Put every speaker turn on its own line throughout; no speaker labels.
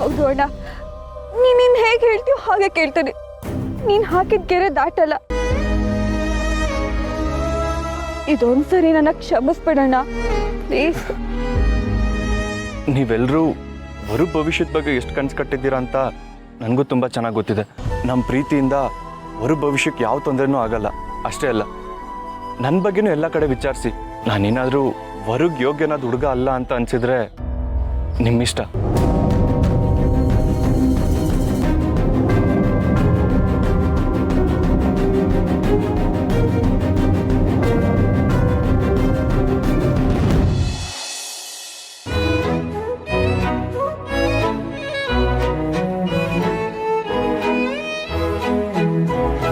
ಹೌದು ಅಣ್ಣ, ನೀನು ಹೇಗೆ ಹೇಳ್ತೀಯೋ ಹಾಗೆ ಕೇಳ್ತೇನೆ. ನೀನು ಹಾಕಿದ ಗೆರೆ ದಾಟಲ್ಲ. ಇದೊಂದ್ಸರಿ ನನ್ನ ಕ್ಷಮಿಸ್ಬಿಡಣ್ಣ ಪ್ಲೀಸ್.
ನೀವೆಲ್ಲರೂ ಹೊರ ಭವಿಷ್ಯದ ಬಗ್ಗೆ ಎಷ್ಟು ಕನಸು ಕಟ್ಟಿದ್ದೀರಾ ಅಂತ ನನಗೂ ತುಂಬ ಚೆನ್ನಾಗಿ ಗೊತ್ತಿದೆ. ನಮ್ಮ ಪ್ರೀತಿಯಿಂದ ಹೊರ ಭವಿಷ್ಯಕ್ಕೆ ಯಾವ ತೊಂದರೆನೂ ಆಗಲ್ಲ. ಅಷ್ಟೇ ಅಲ್ಲ, ನನ್ನ ಬಗ್ಗೆನೂ ಎಲ್ಲ ಕಡೆ ವಿಚಾರಿಸಿ. ನಾನೇನಾದರೂ ಹೊರಗೆ ಯೋಗ್ಯನಾದ ಹುಡುಗ ಅಲ್ಲ ಅಂತ ಅನಿಸಿದ್ರೆ ನಿಮ್ಮಿಷ್ಟ.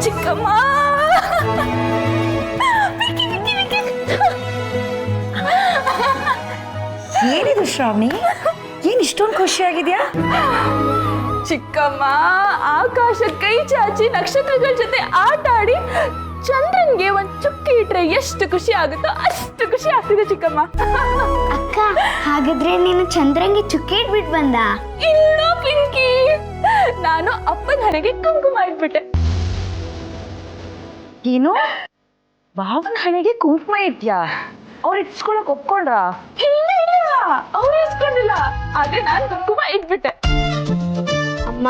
ಚಿಕ್ಕಮ್ಮ,
ಏನಿದು ಶ್ರಾವಣಿ, ಏನ್ ಇಷ್ಟೊಂದು ಖುಷಿಯಾಗಿದ್ಯಾ?
ಚಿಕ್ಕಮ್ಮ, ಆಕಾಶ ಕೈ ಚಾಚಿ ನಕ್ಷತ್ರಗಳ ಜೊತೆ ಆಟ ಆಡಿ ಚಂದ್ರನ್ಗೆ ಒಂದ್ ಚುಕ್ಕಿ ಇಟ್ರೆ ಎಷ್ಟು ಖುಷಿ ಆಗುತ್ತೋ ಅಷ್ಟು ಖುಷಿ ಆಗ್ತಿದೆ ಚಿಕ್ಕಮ್ಮ.
ಅಕ್ಕ, ಹಾಗಾದ್ರೆ ನೀನು ಚಂದ್ರಂಗಿ ಚುಕ್ಕಿ ಇಟ್ಬಿಟ್ಟು ಬಂದ?
ಇಲ್ಲ ಪಿಂಕಿ, ನಾನು ಅಪ್ಪನ ಹಣೆಗೆ ಕುಂಕುಮ ಇಟ್ಬಿಟ್ಟೆ.
ಏನು, ಭಾವನ ಹಣೆಗೆ ಕುಂಕುಮ ಇಟ್ಯಾ? ಅವ್ರು ಇಟ್ಸ್ಕೊಳಕ್ ಒಪ್ಕೊಂಡ್ರ?
ಇಲ್ಲ ಇಲ್ಲ, ಅವ್ರು ಇಸ್ಕೊಂಡಿಲ್ಲ, ಆದ್ರೆ ನಾನು ಕುಂಕುಮ ಇಟ್ಬಿಟ್ಟೆ.
ಅಮ್ಮ,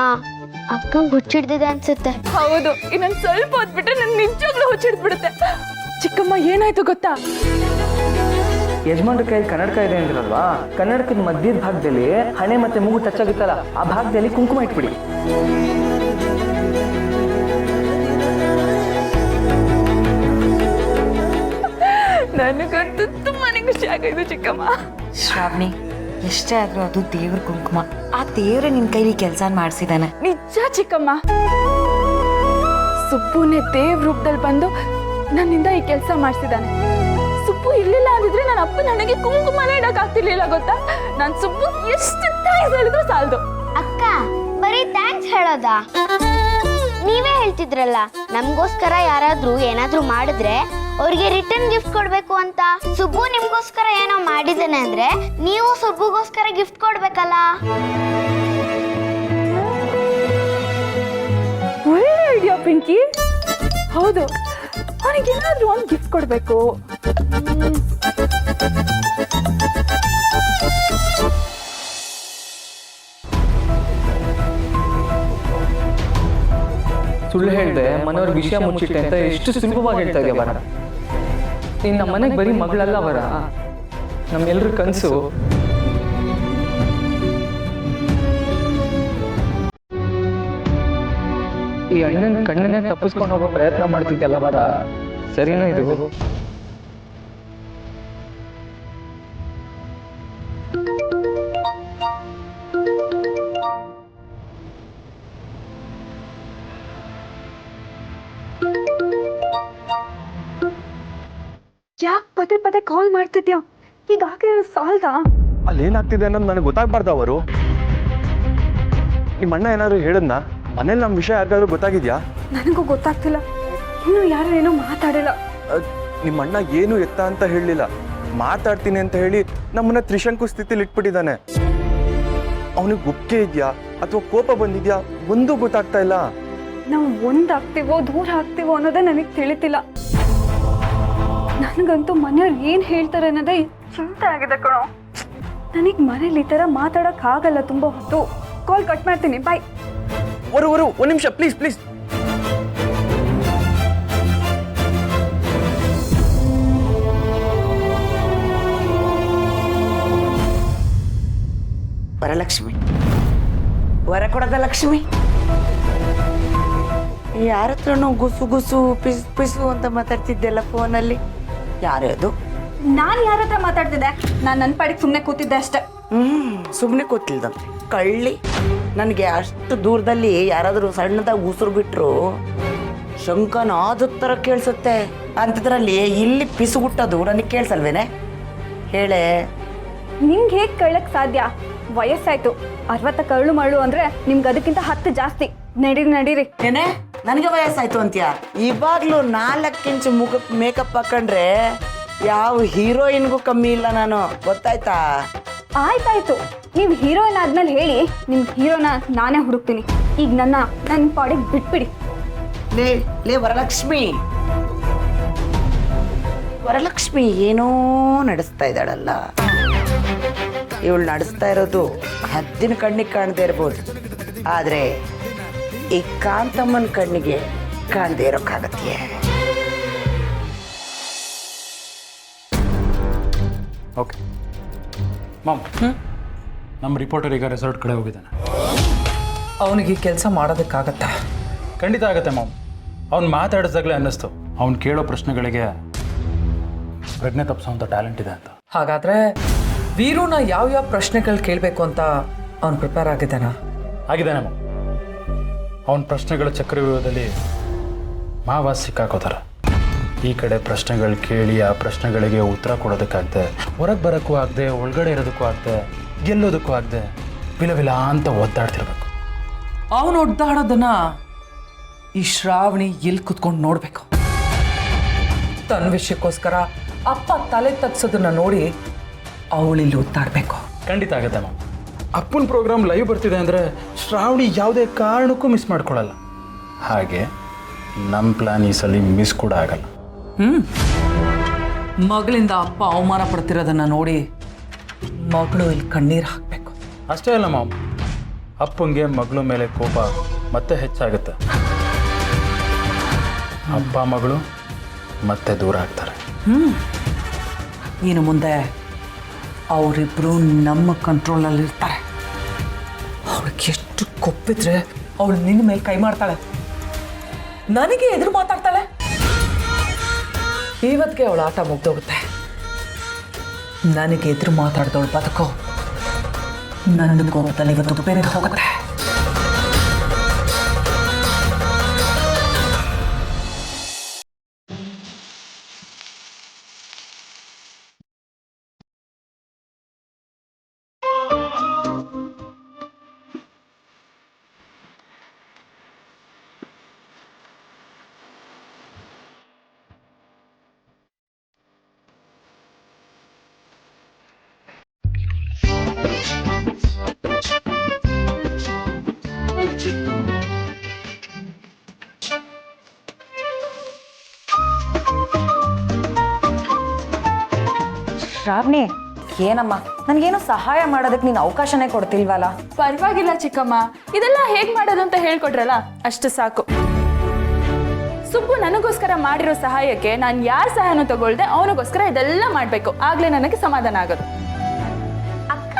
ಅಕ್ಕಂಗ್ ಹುಚ್ಚಿಡ್ದಿದೆ ಅನ್ಸುತ್ತೆ.
ಹೌದು, ಇನ್ನೊಂದ್ ಸ್ವಲ್ಪ ಹೊತ್ಬಿಟ್ರೆ ನನ್ ನಿಜವಾಗ್ಲೂ ಹುಚ್ಚಿಡ್ಬಿಡುತ್ತೆ. ಚಿಕ್ಕಮ್ಮ, ಏನಾಯ್ತು ಗೊತ್ತಾ?
ಯಜಮಾನ್ರ ಕೈಯಲ್ಲಿ ಕನ್ನಡಕ ಇದೆ ಅಂದ್ರಲ್ವಾ, ಕನ್ನಡಕದ ಮಧ್ಯದ ಭಾಗದಲ್ಲಿ ಹಣೆ ಮತ್ತೆ ಮೂಗು ಟಚ್ ಆಗುತ್ತಲ್ಲ, ಆ ಭಾಗದಲ್ಲಿ ಕುಂಕುಮ ಇಟ್ಬಿಡಿ.
ನನಗಂತೂ ತುಂಬಾನೇ ಖುಷಿ ಆಗೋಯ್ತು ಚಿಕ್ಕಮ್ಮ.
ಶ್ರಾವಣಿ, ಎಷ್ಟೇ ಆದ್ರೂ ಅದು ದೇವ್ರ ಕುಂಕುಮ. ಆ ದೇವ್ರೆ ನಿನ್ ಕೈಲಿ ಕೆಲಸ ಮಾಡಿಸಿದಾನೆ.
ನಿಜ ಚಿಕ್ಕಮ್ಮ, ಸುಬ್ಬುನೇ ದೇವ್ ರೂಪದಲ್ಲಿ ಬಂದು ನನ್ನಿಂದ ಈ ಕೆಲಸ ಮಾಡಿಸಿದಾನೆ. ಸುಬ್ಬು ಇರ್ಲಿಲ್ಲ ಅಂದಿದ್ರೆ ನನ್ನ ಅಪ್ಪನ ನನಗೆ ಕುಂಕುಮನೇ ಇಡಕ್ ಆಗ್ತಿರ್ಲಿಲ್ಲ ಗೊತ್ತಾ. ನಾನ್ ಸುಬ್ಬು ಎಷ್ಟು ಥ್ಯಾಂಕ್ಸ್ ಹೇಳಿದ್ರು ಸಾಲದು.
ಅಕ್ಕ, ಬರೀ ಥ್ಯಾಂಕ್ಸ್ ಹೇಳೋದಾ? ನೀವೇ ಹೇಳ್ತಿದ್ರಲ್ಲ, ನಮ್ಗೋಸ್ಕರ ಯಾರಾದ್ರೂ ಏನಾದ್ರೂ ಮಾಡಿದ್ರೆ ಅವ್ರಿಗೆ ರಿಟರ್ನ್ ಗಿಫ್ಟ್ ಕೊಡ್ಬೇಕು ಅಂತ. ಸುಬ್ಬು ನಿಮ್ಗೋಸ್ಕರ ಏನೋ ಮಾಡಿದ್ದಾನೆ ಅಂದ್ರೆ ನೀವು ಸುಬ್ಬುಗೋಸ್ಕರ ಗಿಫ್ಟ್ ಕೊಡ್ಬೇಕಲ್ಲ.
ಒಳ್ಳೆ ಐಡಿಯಾ ಪಿಂಕಿ. ಹೌದು, ಅವನಿಗೇನಾದ್ರೂ ಒಂದು ಗಿಫ್ಟ್ ಕೊಡ್ಬೇಕು.
ಸುಳ್ಳು ಹೇಳ್ದೆ ಮನೆಯವ್ರ ವಿಷಯ ಮುಚ್ಚಿಟ್ಟೆ ಅಂತ ಎಷ್ಟು ಸುಲಭವಾಗಿ ಹೇಳ್ತಾ ಇದೆಯಾ ವರ. ನೀನ್ ನಮ್ಮ ಮನೆಗೆ ಬರೀ ಮಗಳಲ್ಲ ವರ, ನಮ್ಮೆಲ್ರ ಕನಸು. ಈ ಅಣ್ಣನ ಕಣ್ಣನ್ನೇ ತಪ್ಪಿಸ್ಕೊಂಡು ಹೋಗೋ ಪ್ರಯತ್ನ ಮಾಡ್ತಿದ್ದಲ್ಲ ವರ, ಸರಿನಾ ಇದು?
ಯಾಕೆ ಪದೇ ಪದೇ ಕಾಲ್ ಮಾಡ್ತಿದ್ಯಾ? ಈಗ ಹಾಗೆ ಸಾಲ್ದಾ?
ಅಲ್ಲಿ ಏನಾಗ್ತಿದೆ ಅನ್ನೋದು ನನಗೆ ಗೊತ್ತಾಗ್ಬಾರ್ದು. ಅವರು ನಿಮ್ಮ ಅಣ್ಣ ಏನಾದ್ರು ಹೇಳದ್ನಾ? ಮನೇಲಿ ನಮ್ಮ ವಿಷಯ ಯಾರಿಗಾದ್ರೂ ಗೊತ್ತಾಗಿದ್ಯಾ?
ನನಗೂ ಗೊತ್ತಾಗ್ತಿಲ್ಲ. ಇನ್ನು ಯಾರು ಏನೋ ಮಾತಾಡಿಲ್ಲ.
ನಿಮ್ಮ ಅಣ್ಣ ಏನು ಎತ್ತ ಅಂತ ಹೇಳಲಿಲ್ಲ, ಮಾತಾಡ್ತೀನಿ ಅಂತ ಹೇಳಿ ನಮ್ಮನ್ನ ತ್ರಿಶಂಕು ಸ್ಥಿತಿಲಿ ಇಟ್ಬಿಟ್ಟಿದ್ದಾನೆ. ಅವನಿಗೆ ಗುಪ್ಕೆ ಇದೆಯಾ ಅಥವಾ ಕೋಪ ಬಂದಿದ್ಯಾ ಒಂದೂ ಗೊತ್ತಾಗ್ತಾ ಇಲ್ಲ.
ನಾವು ಒಂದಾಗ್ತೀವೋ ದೂರ ಆಗ್ತೀವೋ ಅನ್ನೋದೇ ನನಗೆ ತಿಳಿತಿಲ್ಲ. ನನಗಂತೂ ಮನೆಯವ್ರು ಏನ್ ಹೇಳ್ತಾರೆ ಅನ್ನೋದೇ ಚಿಂತೆ ಆಗಿದೆ ಕಣೋ. ನನಗೆ ಮನೇಲಿ ಈ ತರ ಮಾತಾಡಕ್ ಆಗಲ್ಲ ತುಂಬಾ ಹೊತ್ತು. ಕಾಲ್ ಕಟ್ ಮಾಡ್ತೀನಿ, ಬಾಯ್.
ಒಂದು ನಿಮಿಷ ಪ್ಲೀಸ್ ಪ್ಲೀಸ್.
ವರಲಕ್ಷ್ಮಿ, ವರ ಕೊಡದ ಲಕ್ಷ್ಮಿ, ಯಾರ ಹತ್ರನೂ ಗುಸು ಗುಸು ಪಿಸು ಪಿಸು ಅಂತ ಮಾತಾಡ್ತಿದ್ದೆಲ್ಲ ಫೋನಲ್ಲಿ. ಯಾರದು?
ನಾನು ಯಾರ ಹತ್ರ ಮಾತಾಡ್ತಿದ್ದೆ? ನಾನು ನನ್ನ ಪಾಡಿಗೆ ಸುಮ್ಮನೆ ಕೂತಿದ್ದೆ ಅಷ್ಟೇ.
ಸುಮ್ಮನೆ ಕೂತಿಲ್ದಂತೆ ಕಳ್ಳಿ. ನನಗೆ ಅಷ್ಟು ದೂರದಲ್ಲಿ ಯಾರಾದರೂ ಸಣ್ಣದಾಗಿ ಉಸಿರು ಬಿಟ್ರು ಶಂಕನಾದ ಥರ ಕೇಳಿಸುತ್ತೆ. ಅಂಥದ್ರಲ್ಲಿ ಇಲ್ಲಿ ಪಿಸುಗುಟ್ಟೋದು ನನಗೆ ಕೇಳಿಸಲ್ವೇನೆ? ಹೇಳೆ.
ನಿಮ್ಗೆ ಹೇಗೆ ಕಳ್ಳಕ್ ಸಾಧ್ಯ? ವಯಸ್ಸಾಯ್ತು, 60 ಕಳ್ಳು ಮಳ್ಳು ಅಂದ್ರೆ ನಿಮ್ಗೆ ಅದಕ್ಕಿಂತ 10 ಜಾಸ್ತಿ. ನಡೀರಿ ನಡೀರಿ.
ಏನೇ ನನಗೆ ವಯಸ್ಸಾಯ್ತು ಅಂತೀಯ? ಇವಾಗ್ಲೂ 4 ಇಂಚು ಮುಖಕ್ಕೆ ಮೇಕಪ್ ಹಾಕೊಂಡ್ರೆ ಯಾವ ಹೀರೋಯಿನ್ಗೂ ಕಮ್ಮಿ ಇಲ್ಲ ನಾನು, ಗೊತ್ತಾಯ್ತಾ?
ಆಯ್ತಾಯ್ತು, ನೀವು ಹೀರೋಯಿನ್ ಆದ್ಮೇಲೆ ಹೇಳಿ, ನಿಮ್ಗೆ ಹೀರೋನ ನಾನೇ ಹುಡುಕ್ತೀನಿ. ಈಗ ನನ್ನ ಪಾಡಿಗೆ ಬಿಟ್ಬಿಡಿ.
ಲೇ ವರಲಕ್ಷ್ಮಿ, ವರಲಕ್ಷ್ಮಿ ಏನೋ ನಡೆಸ್ತಾ ಇದ್ದಾಳಲ್ಲ. ಇವಳು ನಡೆಸ್ತಾ ಇರೋದು ಹದ್ದಿನ ಕಣ್ಣಿಗೆ ಕಾಣದೇ ಇರ್ಬೋದು, ಆದರೆ ಈ ಕಾಂತಮ್ಮನ ಕಣ್ಣಿಗೆ ಕಾಣದೇ ಇರೋಕ್ಕಾಗತ್ತೆ.
ಓಕೆ ಮಾಮ್, ನಮ್ಮ ರಿಪೋರ್ಟರ್ ಈಗ ರೆಸಾರ್ಟ್ ಕಡೆ ಹೋಗಿದ್ದಾನೆ.
ಅವನಿಗೆ ಕೆಲಸ ಮಾಡೋದಕ್ಕಾಗತ್ತಾ?
ಖಂಡಿತ ಆಗುತ್ತೆ ಮಾಮ್. ಅವ್ನು ಮಾತಾಡಿದಾಗಲೇ ಅನ್ನಿಸ್ತು ಅವ್ನು ಕೇಳೋ ಪ್ರಶ್ನೆಗಳಿಗೆ ಪ್ರಜ್ಞೆ ತಪ್ಪಿಸೋಂಥ ಟ್ಯಾಲೆಂಟ್ ಇದೆ ಅಂತ.
ಹಾಗಾದರೆ ವೀರುನ ಯಾವ್ಯಾವ ಪ್ರಶ್ನೆಗಳು ಕೇಳಬೇಕು ಅಂತ ಅವನು ಪ್ರಿಪೇರ್ ಆಗಿದ್ದಾನ?
ಆಗಿದ್ದಾನೆ ಮಾಮ್. ಅವನ ಪ್ರಶ್ನೆಗಳ ಚಕ್ರವ್ಯೂಹದಲ್ಲಿ ಮಾವ ಸಿಕ್ಕಾಕೋತಾರೆ. ಈ ಕಡೆ ಪ್ರಶ್ನೆಗಳು ಕೇಳಿ ಆ ಪ್ರಶ್ನೆಗಳಿಗೆ ಉತ್ತರ ಕೊಡೋದಕ್ಕಾಗದೆ, ಹೊರಗೆ ಬರೋಕ್ಕೂ ಆಗದೆ, ಒಳಗಡೆ ಇರೋದಕ್ಕೂ ಆಗದೆ, ಗೆಲ್ಲೋದಕ್ಕೂ ಆಗದೆ ವಿಲ ಅಂತ ಒದ್ದಾಡ್ತಿರ್ಬೇಕು.
ಅವನು ಒದ್ದಾಡೋದನ್ನ ಈ ಶ್ರಾವಣಿ ಎಲ್ಲಿ ಕುತ್ಕೊಂಡು ನೋಡಬೇಕು. ತನ್ನ ವಿಷಯಕ್ಕೋಸ್ಕರ ಅಪ್ಪ ತಲೆ ತಗ್ಸೋದನ್ನ ನೋಡಿ ಅವಳಿಲ್ಲಿ ಒದ್ದಾಡಬೇಕು.
ಖಂಡಿತ ಆಗುತ್ತೆ ಮ್ಯಾಮ್. ಅಪ್ಪನ ಪ್ರೋಗ್ರಾಮ್ ಲೈವ್ ಬರ್ತಿದೆ ಅಂದರೆ ಶ್ರಾವಣಿ ಯಾವುದೇ ಕಾರಣಕ್ಕೂ ಮಿಸ್ ಮಾಡ್ಕೊಳ್ಳಲ್ಲ. ಹಾಗೆ ನಮ್ಮ ಪ್ಲ್ಯಾನ್ ಈ ಸಲ ಮಿಸ್ ಕೂಡ ಆಗಲ್ಲ.
ಮಗಳಿಂದ ಅಪ್ಪ ಅವಮಾನ ಪಡ್ತಿರೋದನ್ನ ನೋಡಿ ಮಗಳು ಇಲ್ಲಿ ಕಣ್ಣೀರು ಹಾಕಬೇಕು.
ಅಷ್ಟೇ ಅಲ್ಲ ಮಾಮ್, ಅಪ್ಪಂಗೆ ಮಗಳ ಮೇಲೆ ಕೋಪ ಮತ್ತೆ ಹೆಚ್ಚಾಗುತ್ತೆ. ಅಪ್ಪ ಮಗಳು ಮತ್ತೆ ದೂರ ಆಗ್ತಾರೆ.
ಇನ್ನು ಮುಂದೆ ಅವರಿಬ್ಬರು ನಮ್ಮ ಕಂಟ್ರೋಲಲ್ಲಿ ಇರ್ತಾರೆ. ಅವಳಿಗೆ ಎಷ್ಟು ಕೊಪ್ಪಿದ್ರೆ ಅವಳು ನಿನ್ನ ಮೇಲೆ ಕೈ ಮಾಡ್ತಾಳೆ, ನನಗೆ ಎದುರು ಮಾತಾಡ್ತಾಳೆ. ಇವತ್ತಿಗೆ ಅವಳ ಆಟ ಮುಗ್ದೋಗುತ್ತೆ. ನನಗೆ ಎದುರು ಮಾತಾಡ್ದವಳು ಬದುಕೋ ನನ್ನ ಕೋಪದಲ್ಲಿ ಇವತ್ತು ಬೇರೆ ಹೋಗುತ್ತೆ.
ಶ್ರಾವಣಿ, ಏನಮ್ಮ, ನನಗೇನು ಸಹಾಯ ಮಾಡೋದಕ್ಕೆ ನೀನು ಅವಕಾಶನೇ ಕೊಡ್ತಿಲ್ವಲ್ಲ?
ಪರವಾಗಿಲ್ಲ ಚಿಕ್ಕಮ್ಮ, ಇದೆಲ್ಲ ಹೇಗ್ ಮಾಡೋದು ಅಂತ ಹೇಳ್ಕೊಟ್ರಲ್ಲ ಅಷ್ಟು ಸಾಕು. ಸುಬ್ಬು ನನಗೋಸ್ಕರ ಮಾಡಿರೋ ಸಹಾಯಕ್ಕೆ ನಾನು ಯಾರ ಸಹಾಯನೂ ತಗೊಳ್ದೆ ಅವನಿಗೋಸ್ಕರ ಇದೆಲ್ಲ ಮಾಡ್ಬೇಕು, ಆಗ್ಲೇ ನನಗೆ ಸಮಾಧಾನ ಆಗೋದು.
ಅಕ್ಕ,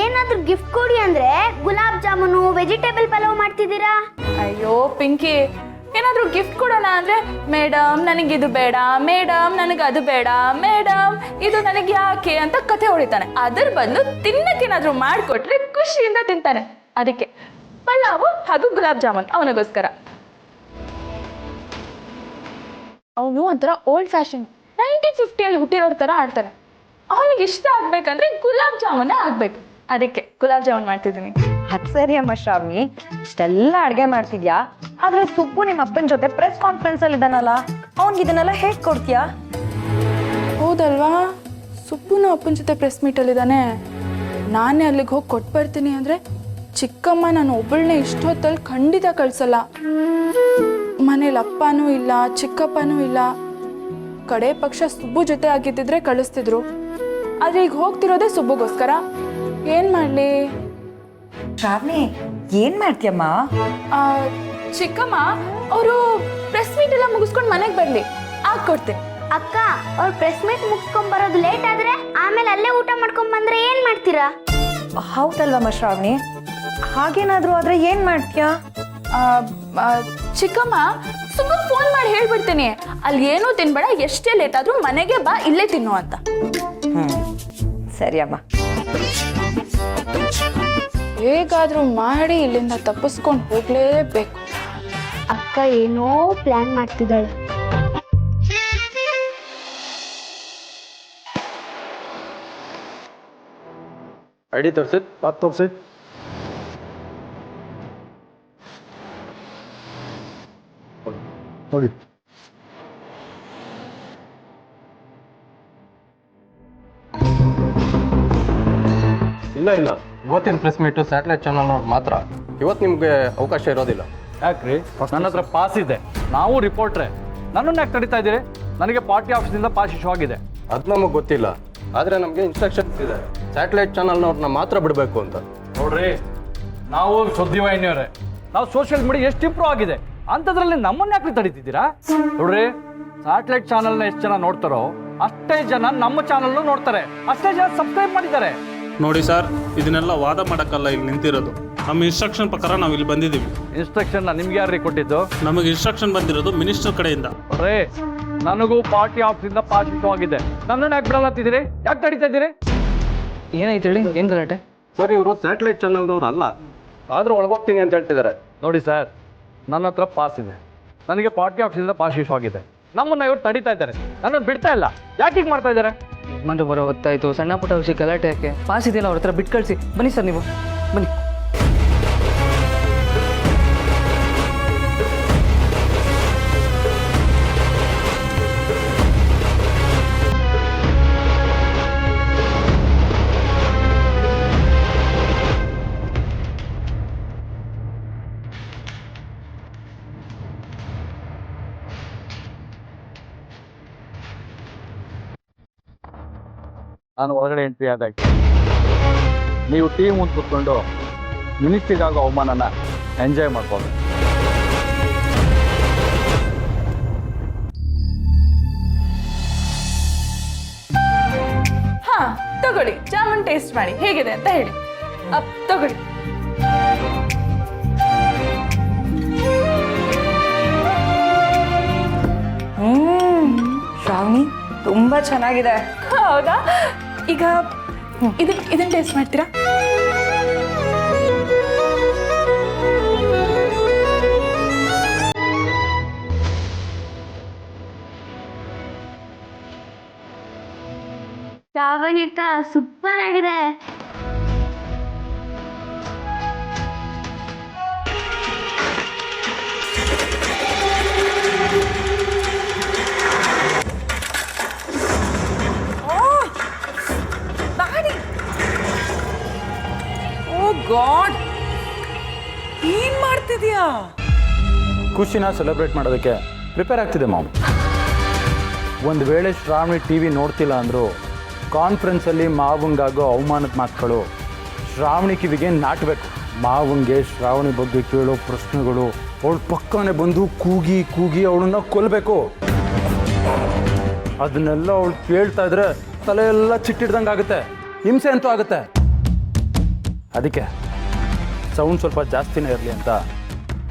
ಏನಾದ್ರೂ ಗಿಫ್ಟ್ ಕೊಡಿ ಅಂದ್ರೆ ಗುಲಾಬ್ ಜಾಮೂನು, ವೆಜಿಟೇಬಲ್ ಪಲಾವ್ ಮಾಡ್ತಿದ್ದೀರಾ?
ಅಯ್ಯೋ ಪಿಂಕಿ, ಏನಾದ್ರೂ ಗಿಫ್ಟ್ ಕೊಡೋಣ ಅಂದ್ರೆ ಮೇಡಮ್ ನನಗಿದು ಬೇಡ, ಮೇಡಮ್ ನನಗೆ ಅದು ಬೇಡ, ಮೇಡಮ್ ಇದು ನನಗೆ ಯಾಕೆ ಅಂತ ಕಥೆ ಹೊಡಿತಾನೆ. ಅದ್ರ ಬದಲು ತಿನ್ನಕ್ಕೇನಾದ್ರೂ ಮಾಡಿಕೊಟ್ರೆ ಖುಷಿಯಿಂದ ತಿಂತಾನೆ. ಅದಕ್ಕೆ ಪಲಾವು ಹಾಗೂ ಗುಲಾಬ್ ಜಾಮೂನ್ ಅವನಿಗೋಸ್ಕರ. ಅವನು ಒಂಥರ ಓಲ್ಡ್ ಫ್ಯಾಷನ್ 1950 ಹುಟ್ಟಿರೋರ್ ಥರ ಆಡ್ತಾನೆ. ಅವನಿಗೆ ಇಷ್ಟ ಆಗ್ಬೇಕಂದ್ರೆ ಗುಲಾಬ್ ಜಾಮೂನೇ ಆಗ್ಬೇಕು. ಅದಕ್ಕೆ ಗುಲಾಬ್ ಜಾಮೂನ್ ಮಾಡ್ತಿದ್ದೀನಿ.
ಅದು ಸರಿ ಅಮ್ಮ ಶ್ರಾವಣಿ, ಇಷ್ಟೆಲ್ಲ ಅಡುಗೆ ಮಾಡ್ತಿದ್ಯಾ, ಆದರೆ ಸುಬ್ಬು ನಿಮ್ಮ ಅಪ್ಪನ ಜೊತೆ ಪ್ರೆಸ್ ಕಾನ್ಫರೆನ್ಸಲ್ಲಿ ಇದ್ದಾನಲ್ಲ, ಅವ್ನಿಗೆ ಇದನ್ನೆಲ್ಲ ಹೇಗೆ ಕೊಡ್ತೀಯಾ?
ಹೌದಲ್ವಾ, ಸುಬ್ಬುನು ಅಪ್ಪನ ಜೊತೆ ಪ್ರೆಸ್ ಮೀಟಲ್ಲಿದ್ದಾನೆ. ನಾನೇ ಅಲ್ಲಿಗೆ ಹೋಗಿ ಕೊಟ್ಟು ಬರ್ತೀನಿ ಅಂದರೆ ಚಿಕ್ಕಮ್ಮ ನಾನು ಒಬ್ಬಳನ್ನೇ ಇಷ್ಟೊತ್ತಲ್ಲಿ ಖಂಡಿತ ಕಳಿಸಲ್ಲ. ಮನೇಲಿ ಅಪ್ಪನೂ ಇಲ್ಲ, ಚಿಕ್ಕಪ್ಪನೂ ಇಲ್ಲ. ಕಡೆ ಪಕ್ಷ ಸುಬ್ಬು ಜೊತೆ ಆಗಿದ್ದಿದ್ರೆ ಕಳಿಸ್ತಿದ್ರು. ಆದರೆ ಈಗ ಹೋಗ್ತಿರೋದೇ ಸುಬ್ಬುಗೋಸ್ಕರ. ಏನು ಮಾಡಲಿ?
ಶ್ರಾವಣಿ, ಏನು ಮಾಡ್ತೀಯಮ್ಮ?
ಚಿಕ್ಕಮ್ಮ ಅವರು ಪ್ರೆಸ್ ಮೀಟ್ ಎಲ್ಲ ಮುಗಿಸ್ಕೊಂಡು ಮನೆಗೆ ಬರಲಿ, ಕೊಡ್ತೀನಿ.
ಅಕ್ಕ, ಅವ್ರು ಪ್ರೆಸ್ ಮೀಟ್ ಮುಗಿಸ್ಕೊಂಡ್ ಬರೋದು ಲೇಟ್ ಆದ್ರೆ ಆಮೇಲೆ ಅಲ್ಲೇ ಊಟ ಮಾಡ್ಕೊಂಡ್ ಬಂದ್ರೆ ಏನ್ ಮಾಡ್ತೀರಾ?
ಹೌದಲ್ವಮ್ಮ ಶ್ರಾವಣಿ, ಹಾಗೇನಾದರೂ ಆದರೆ ಏನು ಮಾಡ್ತೀಯಾ?
ಚಿಕ್ಕಮ್ಮ, ಸುಬ್ಬು ಫೋನ್ ಮಾಡಿ ಹೇಳ್ಬಿಡ್ತೀನಿ, ಅಲ್ಲಿ ಏನೂ ತಿನ್ಬೇಡ, ಎಷ್ಟೇ ಲೇಟ್ ಆದ್ರೂ ಮನೆಗೆ ಬಾ, ಇಲ್ಲೇ ತಿನ್ನು ಅಂತ.
ಸರಿ ಅಮ್ಮ.
ಹೇಗಾದ್ರೂ ಮಾಡಿ ಇಲ್ಲಿಂದ ತಪ್ಪಿಸ್ಕೊಂಡು ಹೋಗ್ಲೇಬೇಕು.
ಅಕ್ಕ ಏನೋ ಪ್ಲಾನ್ ಮಾಡ್ತಿದ್ದಾಳೆ.
ಐಡಿ ತೋರಿಸಿದ್, ಪಾತ್ ತೋರಿಸಿದ್. ನೋಡಿ, ಇಲ್ಲ ಇವತ್ತಿನ ಪ್ರೆಸ್ ಮೀಟು ಸ್ಯಾಟಲೈಟ್ ಚಾನಲ್ ಮಾತ್ರ. ಇವತ್ತು ನಿಮಗೆ ಅವಕಾಶ ಇರೋದಿಲ್ಲ.
ಯಾಕ್ರಿ ನನ್ನ ಹತ್ರ ಪಾಸ್ ಇದೆ, ನಾವು ರಿಪೋರ್ಟ್ರೆ, ನನ್ನನ್ನು ಯಾಕೆ ತಡಿತಾ ಇದ್ದೀರಿ? ನನಗೆ ಪಾರ್ಟಿ ಆಫೀಸಿಂದ ಪಾಸ್ ಇಶ್ಯೂ ಆಗಿದೆ.
ಅದು ನಮಗೆ ಗೊತ್ತಿಲ್ಲ, ಆದರೆ ನಮಗೆ ಇನ್ಸ್ಟ್ರಕ್ಷನ್ಸ್ ಇದೆ ಸ್ಯಾಟಲೈಟ್ ಚಾನಲ್ನವ್ರನ್ನ ಮಾತ್ರ ಬಿಡಬೇಕು ಅಂತ.
ನೋಡ್ರಿ, ನಾವು ಸುದ್ದಿವಾಹಿನಿಯವರೇ, ನಾವು ಸೋಷಿಯಲ್ ಮೀಡಿಯಾ ಎಷ್ಟು ಇಂಪ್ರೂವ್ ಆಗಿದೆ, ಅಂಥದ್ರಲ್ಲಿ ನಮ್ಮನ್ನ ಯಾಕೆ ತಡೀತಿದ್ದೀರಾ? ನೋಡ್ರಿ, ಸ್ಯಾಟಲೈಟ್ ಚಾನಲ್ನ ಎಷ್ಟು ಜನ ನೋಡ್ತಾರೋ ಅಷ್ಟೇ ಜನ ನಮ್ಮ ಚಾನಲ್ನು ನೋಡ್ತಾರೆ, ಅಷ್ಟೇ ಜನ ಸಬ್ಸ್ಕ್ರೈಬ್ ಮಾಡಿದ್ದಾರೆ.
ನೋಡಿ ಸರ್, ಇದನ್ನೆಲ್ಲ ವಾದ ಮಾಡೋಕ್ಕಲ್ಲ ಇಲ್ಲಿ ನಿಂತಿರೋದು. ನಮ್ಮ ಇನ್ಸ್ಟ್ರಕ್ಷನ್ ಪ್ರಕಾರ ನಾವು ಇಲ್ಲಿ ಬಂದಿದ್ದೀವಿ.
ಇನ್ಸ್ಟ್ರಕ್ಷನ್ ನಿಮ್ಗೆ ಯಾರು ಕೊಟ್ಟಿದ್ದು?
ನಮಗೆ ಇನ್ಸ್ಟ್ರಕ್ಷನ್ ಬಂದಿರೋದು ಮಿನಿಸ್ಟರ್ ಕಡೆಯಿಂದ.
ನೋಡ್ರಿ, ನನಗೂ ಪಾರ್ಟಿ ಆಫೀಸಿಂದ ಪಾಸ್ ಇಶ್ಯೂ ಆಗಿದೆ, ನನ್ನನ್ನು ಯಾಕೆ ಬಿಡಲತ್ತಿದ್ದೀರಿ? ಯಾಕೆ ತಡೀತಾ ಇದ್ದೀರಿ?
ಏನಾಯ್ತು ಹೇಳಿ, ಏನು ಗಲಾಟೆ?
ಸರ್, ಇವರು ಸ್ಯಾಟಲೈಟ್ ಚಾನಲ್ದವ್ರು ಅಲ್ಲ, ಆದರೂ ಒಳಗೋಗ್ತೀನಿ ಅಂತ ಹೇಳ್ತಿದ್ದಾರೆ.
ನೋಡಿ ಸರ್, ನನ್ನ ಹತ್ರ ಪಾಸ್ ಇದೆ, ನನಗೆ ಪಾರ್ಟಿ ಆಫೀಸಿಂದ ಪಾಸ್ ಇಶ್ಯೂ ಆಗಿದೆ, ನಮ್ಮನ್ನ ಇವ್ರು ತಡೀತಾ ಇದ್ದಾರೆ, ನನ್ನನ್ನು ಬಿಡ್ತಾ ಇಲ್ಲ. ಯಾಕೆ ಹೀಗೆ ಮಾಡ್ತಾ ಇದ್ದಾರೆ?
ಮಂಟು ಬರೋ ಹೊತ್ತಾಯ್ತು, ಸಣ್ಣ ಪುಟ್ಟ ವಿಷಯ ಗಲಾಟೆ ಯಾಕೆ? ಪಾಸ್ ಇದೆಯಲ್ಲ ಅವ್ರ ಹತ್ರ ಬಿಟ್ಟು ಕಳಿಸಿ. ಬನ್ನಿ ಸರ್, ನೀವು ಬನ್ನಿ.
ನಾನು ಹೊರಗಡೆ ಎಂಟ್ರಿ ಆದಾಗ ನೀವು ಟೀಮ್ ಮುಂದೆ ಕೂತ್ಕೊಂಡು ಮಿನಿಸ್ಟ್ರಿಗಾಗೋ ಅವಮಾನನ ಎಂಜಾಯ್ ಮಾಡ್ಬೋದು.
ಹಾ, ತಗೊಳ್ಳಿ, ಜಾಮೂನ್ ಟೇಸ್ಟ್ ಮಾಡಿ ಹೇಗಿದೆ ಅಂತ ಹೇಳಿ. ತಗೊಳ್ಳಿ.
ಶ್ರಾವಣಿ, ತುಂಬಾ ಚೆನ್ನಾಗಿದೆ.
ಹೌದಾ? ಈಗ ಇದನ್ನ ಟೇಸ್ಟ್ ಮಾಡ್ತೀರಾ?
ಶ್ರಾವಣಿತ ಸೂಪರ್ ಆಗಿದೆ.
ಗಾಡ್, ಏನ್ ಮಾಡ್ತಿದ್ಯಾ?
ಖುಷಿನ ಸೆಲೆಬ್ರೇಟ್ ಮಾಡೋದಕ್ಕೆ ಪ್ರಿಪೇರ್ ಆಗ್ತಿದೆ ಮಾಮ್. ಒಂದು ವೇಳೆ ಶ್ರಾವಣಿ ಟಿ ವಿ ನೋಡ್ತಿಲ್ಲ ಅಂದರೂ ಕಾನ್ಫರೆನ್ಸಲ್ಲಿ ಮಾವಂಗಾಗೋ ಅವಮಾನದ ಮಾತುಗಳು ಶ್ರಾವಣಿ ಕಿವಿಗೆ ನಾಟಬೇಕು. ಮಾವಂಗೆ ಶ್ರಾವಣಿ ಬಗ್ಗೆ ಕೇಳೋ ಪ್ರಶ್ನೆಗಳು, ಅವಳ ಪಕ್ಕನೆ ಬಂದು ಕೂಗಿ ಕೂಗಿ ಅವಳನ್ನ ಕೊಲ್ಲಬೇಕು. ಅದನ್ನೆಲ್ಲ ಅವಳು ಕೇಳ್ತಾ ಇದ್ರೆ ತಲೆಯೆಲ್ಲ ಚಿಟ್ಟಿಡ್ದಂಗೆ ಆಗುತ್ತೆ, ಹಿಂಸೆ ಅಂತೂ ಆಗುತ್ತೆ. ಅದಕ್ಕೆ ಸೌಂಡ್ ಸ್ವಲ್ಪ ಜಾಸ್ತಿನೇ ಇರಲಿ ಅಂತ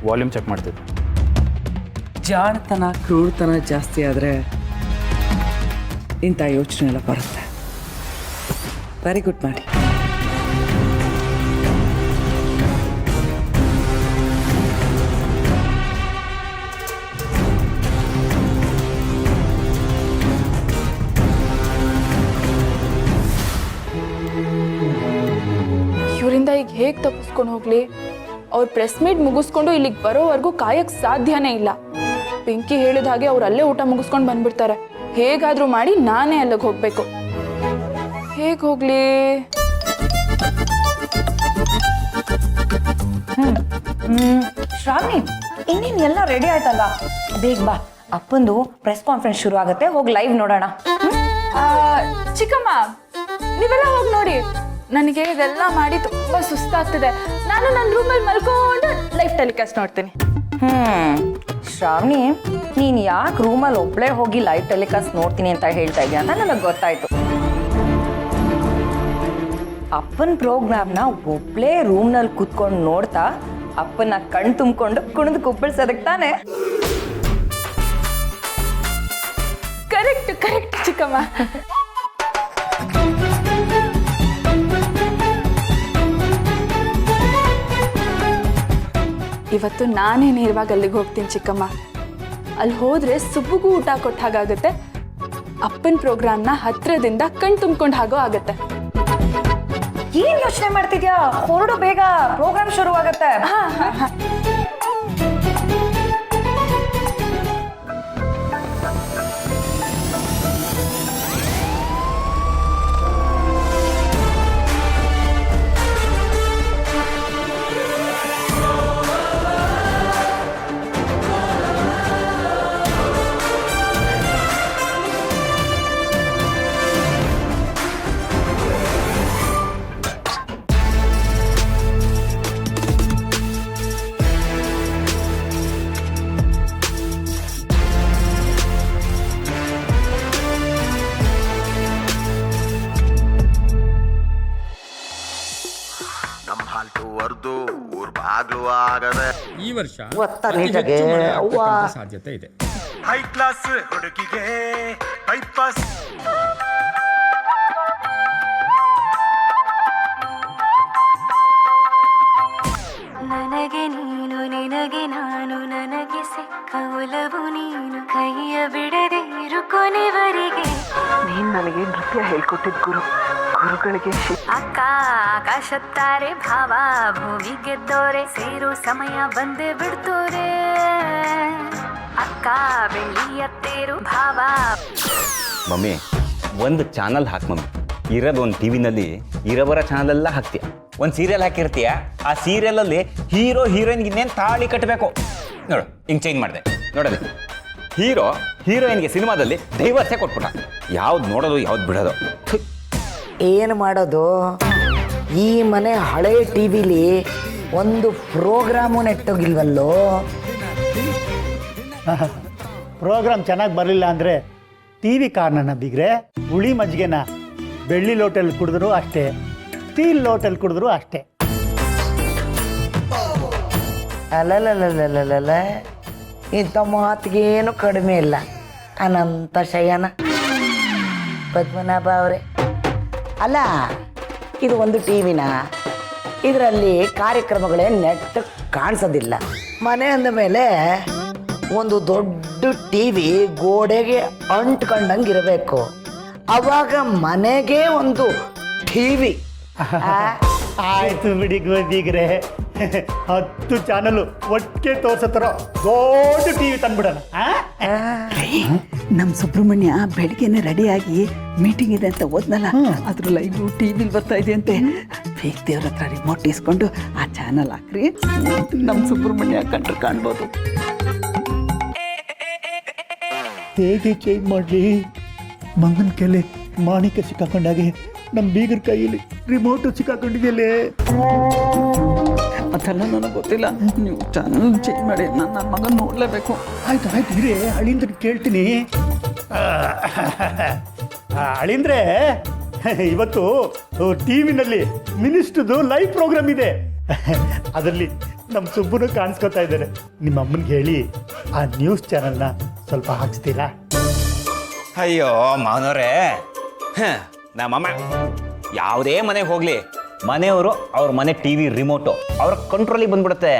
ವಾಲ್ಯೂಮ್ ಚೆಕ್ ಮಾಡ್ತಿದ್ದೆ.
ಜಾಣತನ ಕ್ರೂರತನ ಜಾಸ್ತಿ ಆದರೆ ಇಂಥ ಯೋಚನೆ ಎಲ್ಲ ಬರುತ್ತೆ. ವೆರಿ ಗುಡ್ ಮಾಡಿ.
ಇವರಿಂದ ಈಗ ಹೇಗೆ ತಪ್ಪಿಸ್ಕೊಂಡು ಹೋಗ್ಲಿ? ಅವ್ರ ಪ್ರೆಸ್ ಮೀಟ್ ಮುಗಿಸ್ಕೊಂಡು ಇಲ್ಲಿಗೆ ಬರೋವರೆಗೂ ಕಾಯಕ್ಕೆ ಸಾಧ್ಯನೇ ಇಲ್ಲ. ಪಿಂಕಿ ಹೇಳಿದ ಹಾಗೆ ಅವ್ರು ಅಲ್ಲೇ ಊಟ ಮುಗಿಸ್ಕೊಂಡು ಬಂದ್ಬಿಡ್ತಾರೆ. ಹೇಗಾದ್ರೂ ಮಾಡಿ ನಾನೇ ಅಲ್ಲಿಗೆ ಹೋಗ್ಬೇಕು. ಹೇಗೆ ಹೋಗ್ಲಿ?
ಶ್ರಾವಣಿ, ಇನ್ನೇನು ಎಲ್ಲ ರೆಡಿ ಆಯ್ತಲ್ಲ, ಬೇಗ ಬಾ. ಅಪ್ಪಂದು ಪ್ರೆಸ್ ಕಾನ್ಫರೆನ್ಸ್ ಶುರು ಆಗುತ್ತೆ, ಹೋಗಿ ಲೈವ್ ನೋಡೋಣ.
ಚಿಕ್ಕಮ್ಮ, ನೀವೆಲ್ಲ ಹೋಗಿ ನೋಡಿ. ನನಗೆ ಇದೆಲ್ಲ ಮಾಡಿ ತುಂಬಾ ಸುಸ್ತಾಗ್ತಿದೆ. ನಾನು ನನ್ನ ರೂಮಲ್ಲಿ ಮಲ್ಕೊಂಡು ಲೈವ್ ಟೆಲಿಕಾಸ್ಟ್ ನೋಡ್ತೀನಿ.
ಶ್ರಾವಣಿ, ನೀನು ಯಾಕೆ ರೂಮಲ್ಲಿ ಒಬ್ಳೇ ಹೋಗಿ ಲೈವ್ ಟೆಲಿಕಾಸ್ಟ್ ನೋಡ್ತೀನಿ ಅಂತ ಹೇಳ್ತಾ ಇದೀಯ ಅಂತ ನನಗೆ ಗೊತ್ತಾಯ್ತು. ಅಪ್ಪನ ಪ್ರೋಗ್ರಾಮ್ನ ಒಬ್ಳೇ ರೂಮ್ನಲ್ಲಿ ಕೂತ್ಕೊಂಡು ನೋಡ್ತಾ ಅಪ್ಪನ ಕಣ್ ತುಂಬಿಕೊಂಡು ಕುಣಿದು ಕುಪ್ಪಳಿಸೋದಕ್ಕೆ ತಾನೆ.
ಕರೆಕ್ಟ್ ಕರೆಕ್ಟ್ ಚಿಕ್ಕಮ್ಮ. ಇವತ್ತು ನಾನೇ ನೇರವಾಗಿ ಅಲ್ಲಿಗೆ ಹೋಗ್ತೀನಿ ಚಿಕ್ಕಮ್ಮ. ಅಲ್ಲಿ ಹೋದ್ರೆ ಸುಬ್ಬುಗೂ ಊಟ ಕೊಟ್ಟ ಹಾಗಾಗುತ್ತೆ, ಅಪ್ಪನ ಪ್ರೋಗ್ರಾಮ್ನ ಹತ್ರದಿಂದ ಕಣ್ ತುಂಬ್ಕೊಂಡು ಹಾಗೋ ಆಗತ್ತೆ.
ಏನ್ ಯೋಚನೆ ಮಾಡ್ತಿದ್ಯಾ? ಹೊರಡು ಬೇಗ, ಪ್ರೋಗ್ರಾಮ್ ಶುರು ಆಗತ್ತೆ.
ಆಗ್ಲೂ ಆಗದೆ.
ಈ ವರ್ಷ
ಒತ್ತ ನೀಟಾಗೆ ಅವ್ವ
ಸಾಧ್ಯತೆ ಇದೆ.
ಹೈ ಕ್ಲಾಸ್ ಹುಡುಗಿಗೆ ಬೈಪಾಸ್.
ನನಗೆ ನೀನು ನಿನಗೆ ನಾನು ನನಗೆ ಸಿಕ್ಕ ಒಲವು ನೀನು ಕೈಯ ಬಿಡದೆ ಇರು ಕೊನೆವರೆಗೆ.
ನೀನು ನನಗೆ ನೃತ್ಯ ಹೇಳ್ಕೊಟ್ಟಿದ್ ಗುರುಗಳಿಗೆ
ಅಕ್ಕ ಆಕಾಶತ್ತಾರೆ ಭಾವ ಭೂಮಿ ಗೆದ್ದೋರೆ ಸೇರೋ ಸಮಯ ಬಂದೇ ಬಿಡ್ತೋರೆ. ಅಕ್ಕ ಬೆಳ್ಳಿಯ ತೇರು ಭಾವ.
ಮಮ್ಮಿ ಒಂದು ಚಾನಲ್ ಹಾಕಿ ಮಮ್ಮಿ. ಇರೋದು ಒಂದು ಟಿವಿನಲ್ಲಿ ಇರೋವರ ಚಾನಲ್ ಎಲ್ಲ ಹಾಕ್ತೀಯ. ಒಂದು ಸೀರಿಯಲ್ ಹಾಕಿರ್ತೀಯ, ಆ ಸೀರಿಯಲಲ್ಲಿ ಹೀರೋ ಹೀರೋಯಿನ್ಗೆ ಇನ್ನೇನು ತಾಳಿ ಕಟ್ಟಬೇಕು ನೋಡು, ಹಿಂಗೆ ಚೇಂಜ್ ಮಾಡಿದೆ ನೋಡೋದು. ಹೀರೋಯಿನ್ಗೆ ಸಿನಿಮಾದಲ್ಲಿ ಡೈವರ್ಸೇ ಕೊಟ್ಬಿಟ್ಟ. ಯಾವ್ದು ನೋಡೋದು ಯಾವ್ದು ಬಿಡೋದು.
ಏನು ಮಾಡೋದು? ಈ ಮನೆ ಹಳೆ ಟಿ ವಿಲಿ ಒಂದು ಪ್ರೋಗ್ರಾಮು ನೆಟ್ಟೋಗಿಲ್ವಲ್ಲೋ.
ಪ್ರೋಗ್ರಾಮ್ ಚೆನ್ನಾಗಿ ಬರಲಿಲ್ಲ ಅಂದರೆ ಟಿ ವಿ ಕಾರಣನ ಬಿಗ್ರೆ. ಹುಳಿ ಮಜ್ಜಿಗೆನ ಬೆಳ್ಳಿ ಲೋಟಲ್ಲಿ ಕುಡಿದ್ರು ಅಷ್ಟೇ, ಸ್ಟೀಲ್ ಲೋಟಲ್ಲಿ ಕುಡಿದ್ರು ಅಷ್ಟೇ.
ಅಲ್ಲಲ್ಲ ಇಂಥ ಮಾತಿಗೇನು ಕಡಿಮೆ ಇಲ್ಲ. ಅನಂತ ಶಯನ ಪದ್ಮನಾಭ ಅವರೇ. ಅಲ್ಲ, ಇದು ಒಂದು ಟಿ ವಿನ, ಇದರಲ್ಲಿ ಕಾರ್ಯಕ್ರಮಗಳೇ ನೆಟ್ ಕಾಣಿಸೋದಿಲ್ಲ. ಮನೆ ಅಂದ ಮೇಲೆ ಒಂದು ದೊಡ್ಡ ಟಿ ವಿ ಗೋಡೆಗೆ ಅಂಟ್ಕೊಂಡಂಗೆ ಇರಬೇಕು. ಅವಾಗ ಮನೆಗೆ ಒಂದು ಟಿ ವಿ.
ಆಯ್ತು ಬಿಡಿ ಗೋದಿಗ್ರೆ, 10 ಚಾನಲು ಒಟ್ಟಿಗೆ ತೋರ್ಸತ್ತಾರ ದೊಡ್ಡ ಟಿ ವಿ ತಂದ್ಬಿಡೋಣ.
ನಮ್ಮ ಸುಬ್ರಹ್ಮಣ್ಯ ಬೆಳಿಗ್ಗೆನೆ ರೆಡಿಯಾಗಿ ಮೀಟಿಂಗ್ ಇದೆ ಅಂತ ಹೋದ್ನಲ್ಲ, ಅದ್ರ ಲೈವ್ ಟಿವಿಲಿ ಬರ್ತಾ ಇದೆ ಅಂತೆ. ಬೇಗ ದೇವ್ರ ಹತ್ರ ರಿಮೋಟ್ ಇಸ್ಕೊಂಡು ಆ ಚಾನಲ್ ಹಾಕ್ರಿ, ನಮ್ಮ ಸುಬ್ರಹ್ಮಣ್ಯ ಕಂಡ್ರೆ ಕಾಣ್ಬೋದು.
ಹೇಗೆ ಚೇಂಜ್ ಮಾಡಲಿ? ಮಗನ ಕೈಲಿ ಮಾಣಿಕ ಸಿಕ್ಕಾಕೊಂಡಾಗೆ ನಮ್ಮ ಬೀಗರ ಕೈಯಲ್ಲಿ ರಿಮೋಟು ಸಿಕ್ಕಾಕೊಂಡಿದೆಯಲ್ಲೇ.
ಅದೆಲ್ಲ ನನಗೆ ಗೊತ್ತಿಲ್ಲ, ನೀವು ಚಾನಲ್ ಚೇಂಜ್ ಮಾಡಿ, ನನ್ನ ಮಗನ ನೋಡಲೇಬೇಕು.
ಆಯ್ತು ಇರೇ, ಅಳಿಂದ್ರ ಕೇಳ್ತೀನಿ. ಅಳಿಂದ್ರೆ, ಇವತ್ತು ಟಿ ವಿನಲ್ಲಿ ಮಿನಿಸ್ಟ್ರದು ಲೈವ್ ಪ್ರೋಗ್ರಾಮ್ ಇದೆ. ಅದರಲ್ಲಿ ನಮ್ಮ ಸುಬ್ಬನು ಕಾಣಿಸ್ಕೊತಾ ಇದ್ದಾರೆ. ನಿಮ್ಮ ಅಮ್ಮನಿಗೆ ಹೇಳಿ ಆ ನ್ಯೂಸ್ ಚಾನಲ್ನ ಸ್ವಲ್ಪ ಹಾಕ್ಸ್ತೀರಾ?
ಅಯ್ಯೋ ಮಾವನವ್ರೆ, ನಮ್ಮಮ್ಮ ಯಾವುದೇ ಮನೆಗೆ ಹೋಗ್ಲಿ, ಮನೆಯವರು ಅವ್ರ ಮನೆ ಟಿ ವಿ ರಿಮೋಟು ಅವ್ರ ಕಂಟ್ರೋಲಿಗೆ ಬಂದ್ಬಿಡುತ್ತೆ.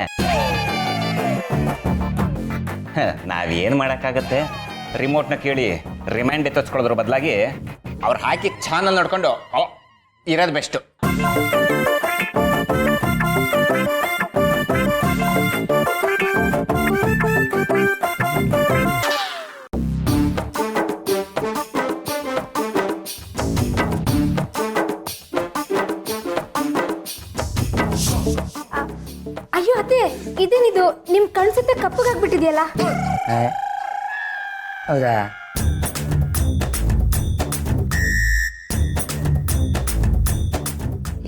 ನಾವೇನು ಮಾಡೋಕ್ಕಾಗತ್ತೆ? ರಿಮೋಟ್ನ ಕೇಳಿ ರಿಮೈಂಡ್ ಎತ್ತಚ್ಕೊಳ್ಳೋದ್ರ ಬದಲಾಗಿ ಅವ್ರು ಹಾಕಿ ಚಾನಲ್ ನೋಡ್ಕೊಂಡು ಇರೋದು ಬೆಸ್ಟು.
ಅಯ್ಯೋ ಅತ್ತೆ, ಇದೇನಿದು ನಿಮ್ ಕಣ್ಸುತ್ತೆ ಕಪ್ಪಗಾಗ್ಬಿಟ್ಟಿದೆಯಲ್ಲ.
ಹೌದಾ?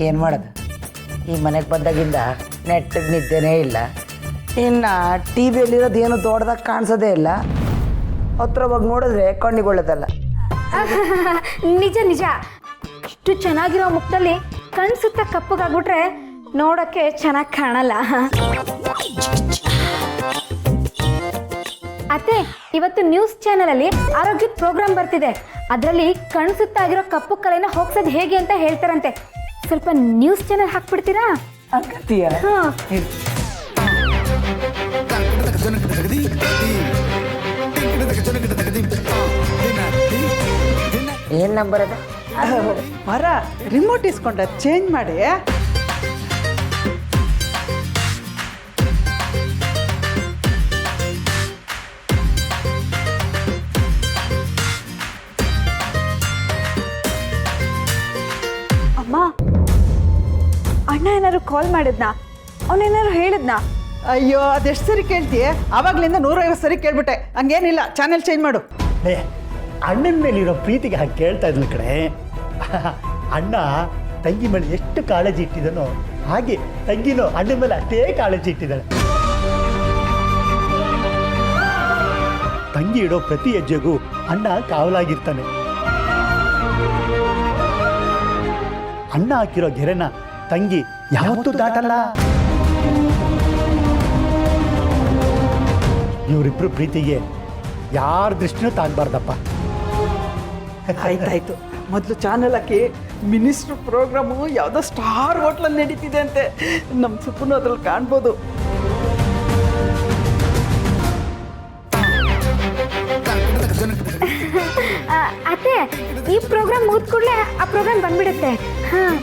ಏನು ಮಾಡೋದು? ಈ ಮನೆಗೆ ಬಂದಾಗಿಂದ ನೆಟ್ಟಿಗೆ ನಿದ್ದೆನೇ ಇಲ್ಲ. ಇನ್ನು ಟಿ ವಿಯಲ್ಲಿರೋದು ಏನು ದೊಡ್ಡದಾಗಿ ಕಾಣಿಸೋದೇ ಇಲ್ಲ. ಹತ್ರ ಹೋಗಿ ನೋಡಿದ್ರೆ ಕಣ್ಣಿಗೊಳ್ಳೋದಲ್ಲ.
ನಿಜ ಇಷ್ಟು ಚೆನ್ನಾಗಿರೋ ಮುಖದಲ್ಲಿ ಕಣ್ಸುತ್ತ ಕಪ್ಪಗಾಗ್ಬಿಟ್ರೆ ನೋಡೋಕ್ಕೆ ಚೆನ್ನಾಗಿ ಕಾಣಲ್ಲ. ಅತ್ತೆ, ಇವತ್ತು ನ್ಯೂಸ್ ಚಾನಲಲ್ಲಿ ಆರೋಗ್ಯದ ಪ್ರೋಗ್ರಾಮ್ ಬರ್ತಿದೆ. ಅದರಲ್ಲಿ ಕಣ್ಸುತ್ತಾಗಿರೋ ಕಪ್ಪು ಕಲೆನ ಹೋಗ್ಸೋದು ಹೇಗೆ ಅಂತ ಹೇಳ್ತಾರಂತೆ. ಸ್ವಲ್ಪ ನ್ಯೂಸ್ ಚಾನಲ್ ಹಾಕ್ಬಿಡ್ತೀರಾ?
ಏನು ನಂಬರ್ ಅದ?
ಮರ ರಿಮೋಟ್ ಇಸ್ಕೊಂಡ ಚೇಂಜ್ ಮಾಡಿ.
ಅಮ್ಮ, ಅಣ್ಣ ಏನಾದ್ರು ಕಾಲ್ ಮಾಡಿದ್ನಾ? ಅವನೇನಾದ್ರು ಹೇಳಿದ್ನಾ?
ಅಯ್ಯೋ, ಅದೆಷ್ಟು ಸರಿ ಕೇಳ್ತೀಯ? ಆವಾಗ್ಲಿಂದ 150 ಸರಿ ಕೇಳ್ಬಿಟ್ಟೆ. ಹಂಗೇನಿಲ್ಲ, ಚಾನೆಲ್ ಚೇಂಜ್ ಮಾಡು.
ಅಣ್ಣನ ಮೇಲಿರೋ ಪ್ರೀತಿಗೆ ಹಾಗೆ ಕೇಳ್ತಾ ಇದ್ಲ ಕಡೆ. ಅಣ್ಣ ತಂಗಿ ಮೇಲೆ ಎಷ್ಟು ಕಾಳಜಿ ಇಟ್ಟಿದನೋ ಹಾಗೆ ತಂಗಿನೂ ಅಣ್ಣನ ಮೇಲೆ ಅಷ್ಟೇ ಕಾಳಜಿ ಇಟ್ಟಿದ್ದಾಳೆ. ತಂಗಿ ಇಡೋ ಪ್ರತಿ ಹೆಜ್ಜೆಗೂ ಅಣ್ಣ ಕಾವಲಾಗಿರ್ತಾನೆ. ಅಣ್ಣ ಹಾಕಿರೋ ಗೆರೆನ ತಂಗಿ ಯಾವತ್ತೂ ದಾಟಲ್ಲ. ಇವರಿಬ್ಬರು ಪ್ರೀತಿಗೆ ಯಾರ ದೃಷ್ಟಿನೂ ತಾಗಬಾರ್ದಪ್ಪ.
ಆಯ್ತಾಯ್ತು, ಮೊದಲು ಚಾನಲ್ ಹಾಕಿ ಮಿನಿಸ್ಟ್ರ್ ಪ್ರೋಗ್ರಾಮು ಯಾವುದೋ ಸ್ಟಾರ್ ಹೋಟ್ಲಲ್ಲಿ ನಡೀತಿದೆ ಅಂತೆ. ನಮ್ಮ ಸುಪ್ಪನು ಅದ್ರಲ್ಲಿ ಕಾಣ್ಬೋದು.
ಅತ್ತೆ, ಈ ಪ್ರೋಗ್ರಾಮ್ ಮುಗಿದ ಕೂಡಲೇ ಆ ಪ್ರೋಗ್ರಾಮ್ ಬಂದ್ಬಿಡುತ್ತೆ. ಹಾಂ